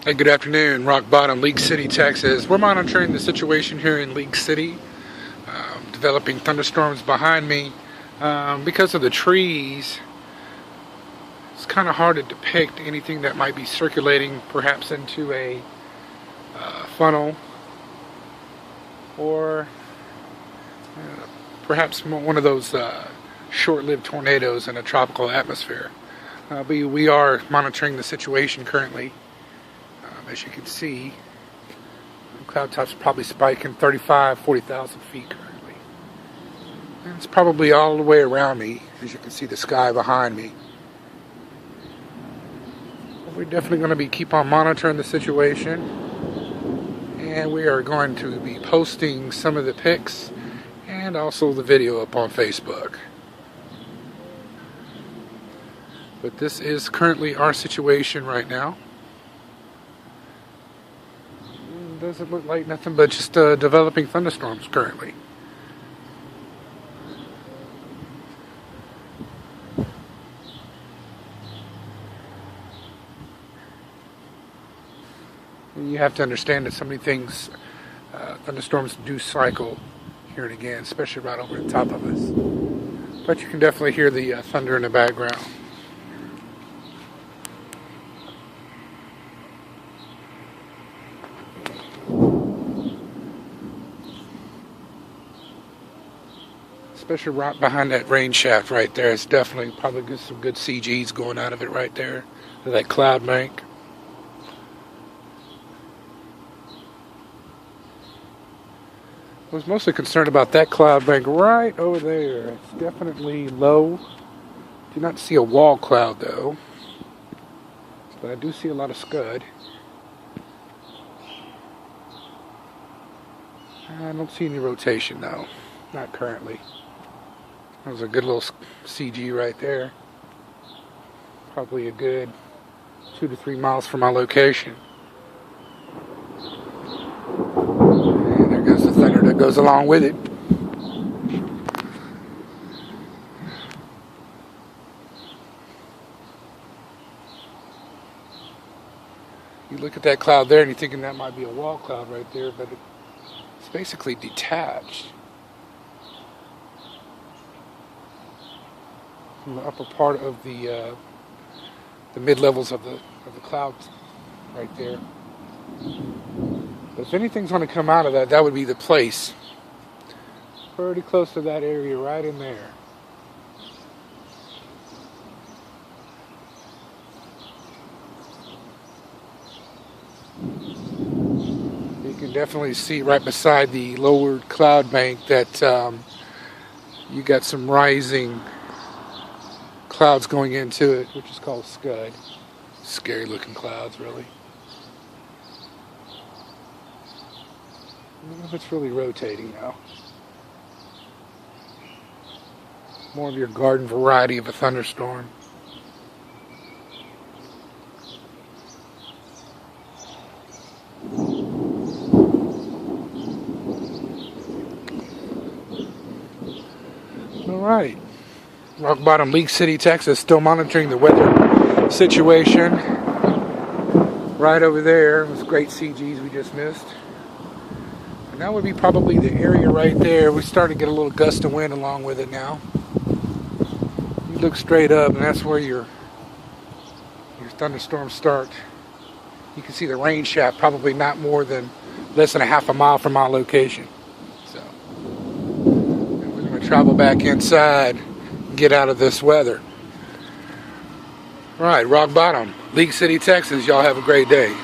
Hey, good afternoon. Rock Bottom, League City, Texas. We're monitoring the situation here in League City. Developing thunderstorms behind me. Because of the trees, it's kind of hard to depict anything that might be circulating perhaps into a funnel or perhaps one of those short-lived tornadoes in a tropical atmosphere. But we are monitoring the situation currently. As you can see, cloud tops probably spiking 40,000 feet currently. And it's probably all the way around me, as you can see the sky behind me. But we're definitely going to keep on monitoring the situation, and we are going to be posting some of the pics and also the video up on Facebook. But this is currently our situation right now. Doesn't look like nothing but just developing thunderstorms currently. You have to understand that so many things, thunderstorms do cycle here and again, especially right over the top of us. But you can definitely hear the thunder in the background. Especially right behind that rain shaft right there. It's definitely probably some good CGs going out of it right there. That cloud bank. I was mostly concerned about that cloud bank right over there. It's definitely low. Do not see a wall cloud though. But I do see a lot of scud. I don't see any rotation though. Not currently. That was a good little CG right there. Probably a good 2 to 3 miles from my location. And there goes the thunder that goes along with it. You look at that cloud there and you're thinking that might be a wall cloud right there, but it's basically detached from the upper part of the mid-levels of the clouds right there. But if anything's going to come out of that, that would be the place. Pretty close to that area right in there. You can definitely see right beside the lowered cloud bank that you got some rising clouds going into it, which is called scud. Scary looking clouds, really. I don't know if it's really rotating now. More of your garden variety of a thunderstorm. All right. Rock Bottom, League City, Texas, still monitoring the weather situation. Right over there with great CGs we just missed. And that would be probably the area right there. We're starting to get a little gust of wind along with it now. You look straight up and that's where your thunderstorms start. You can see the rain shaft probably not more than less than a half a mile from my location. So we're going to travel back inside, get out of this weather. All right, Rock Bottom, League City, Texas. Y'all have a great day.